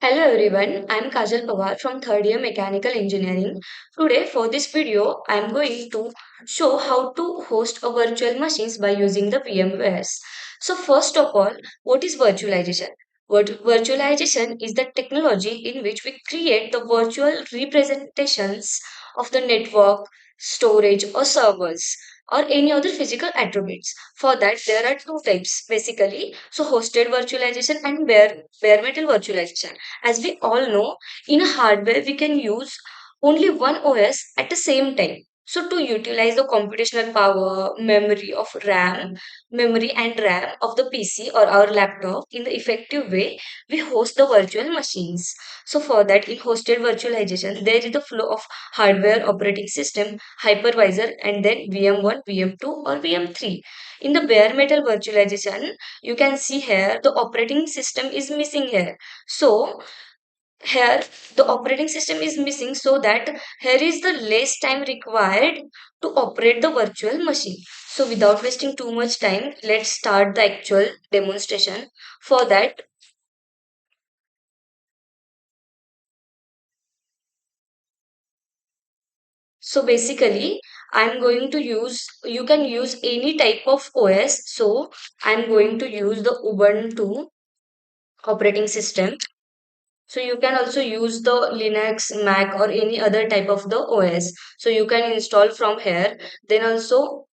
Hello everyone, I am Kajal Pawar from third year Mechanical Engineering. Today for this video, I am going to show how to host a virtual machines by using the VMwares. So first of all, what is virtualization? Virtualization is the technology in which we create the virtual representations of the network, storage or servers or any other physical attributes. For that, there are two types basically. So hosted virtualization and bare metal virtualization. As we all know, in a hardware, we can use only one OS at the same time. So to utilize the computational power, memory and RAM of the PC or our laptop in the effective way, we host the virtual machines. So for that, in hosted virtualization, there is the flow of hardware, operating system, hypervisor, and then VM1, VM2, or VM3. In the bare metal virtualization, you can see here the operating system is missing here. So here the operating system is missing, so that here is the less time required to operate the virtual machine. So without wasting too much time, let's start the actual demonstration. For that, so basically I'm going to use, you can use any type of OS. So I'm going to use the Ubuntu operating system. So you can also use the Linux, Mac, or any other type of the OS. So you can install from here. Then also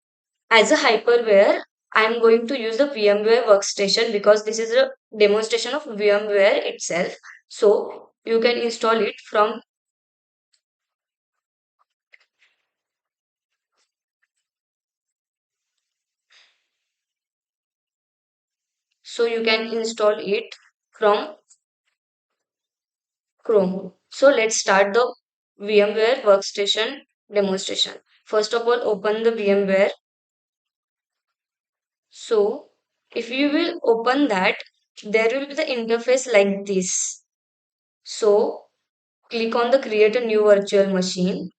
as a hyperware, I'm going to use the VMware workstation because this is a demonstration of VMware itself. So you can install it from, so you can install it from Chrome. So let's start the VMware workstation demonstration. First of all, open the VMware. So if you will open that, there will be the interface like this. So click on the create a new virtual machine.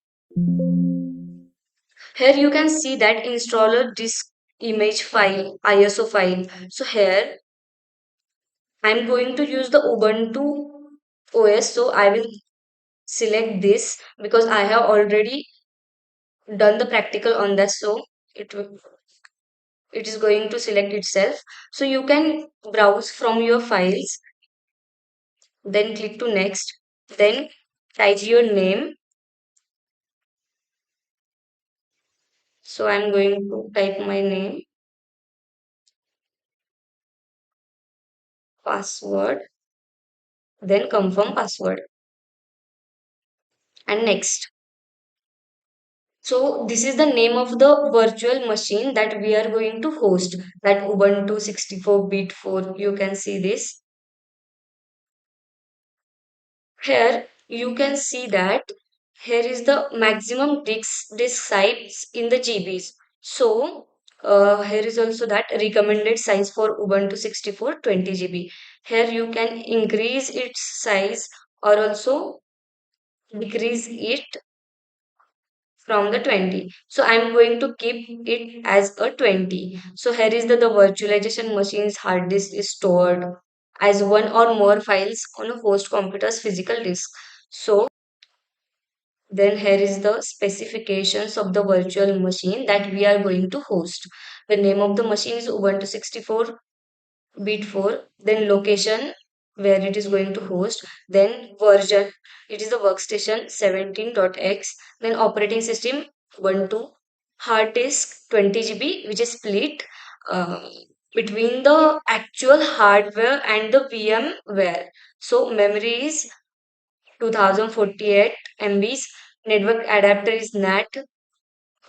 Here you can see that installer disk image file, ISO file. So here I'm going to use the Ubuntu OS. So I will select this because I have already done the practical on that. So it is going to select itself. So you can browse from your files, then click to next, then type your name. So I'm going to type my name, password, then confirm password and next. So this is the name of the virtual machine that we are going to host, that Ubuntu 64-bit 4. You can see this. Here you can see that here is the maximum disk size in the GBs. So here is also that recommended size for Ubuntu 64 20 GB. Here you can increase its size or also decrease it from the 20. So I'm going to keep it as a 20. So here is the virtualization machine's hard disk is stored as one or more files on a host computer's physical disk. So then here is the specifications of the virtual machine that we are going to host. The name of the machine is Ubuntu 64 bit 4, then location where it is going to host, then version, it is the workstation 17.x, then operating system Ubuntu, hard disk 20 GB, which is split uh, between the actual hardware and the VMware. So memory is 2048 MBs, network adapter is NAT.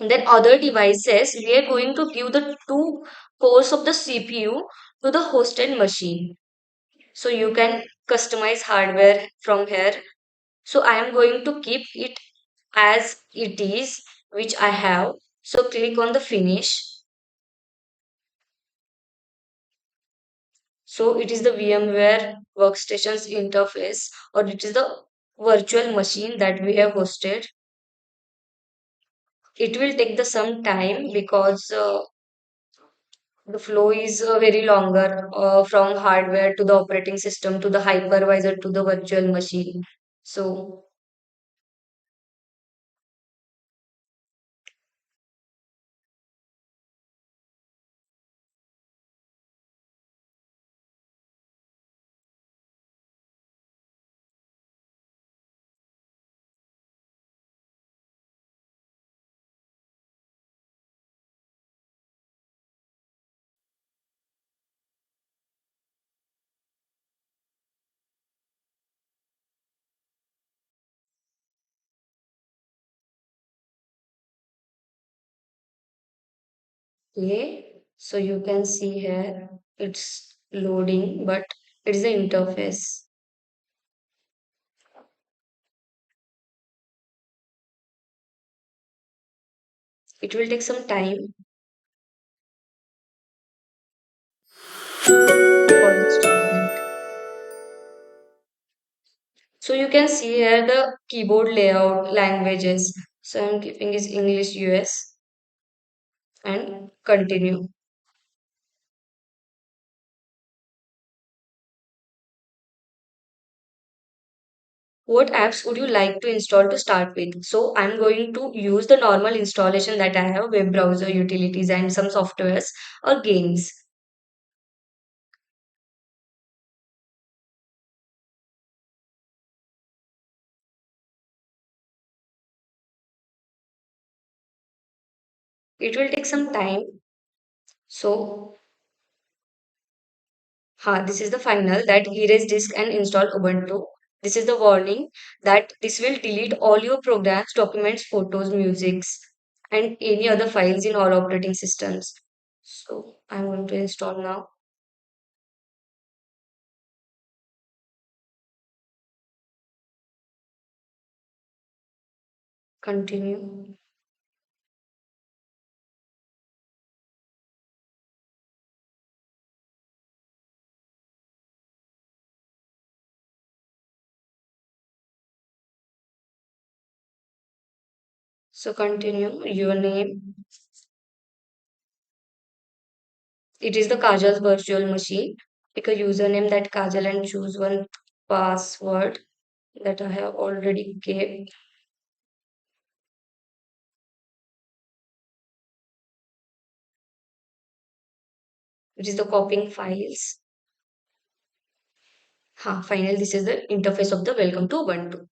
And then other devices, we are going to give the two cores of the CPU to the hosted machine. So you can customize hardware from here. So I am going to keep it as it is, which I have. So click on the finish. So it is the VMware workstations interface, or it is the virtual machine that we have hosted. It will take the some time because The flow is very longer from hardware to the operating system to the hypervisor to the virtual machine. So, okay, so you can see here it's loading, but it is the interface. It will take some time for this to complete. So you can see here the keyboard layout languages. So I'm keeping is English US and continue. What apps would you like to install to start with? So I'm going to use the normal installation that I have, web browser utilities and some softwares or games. It will take some time. So this is the final that erase disk and install Ubuntu. This is the warning that this will delete all your programs, documents, photos, musics, and any other files in all operating systems. So I'm going to install now. Continue. So continue your name. It is the Kajal's virtual machine. Pick a username that Kajal and choose one password that I have already gave. It is the copying files. Final. This is the interface of the welcome to Ubuntu.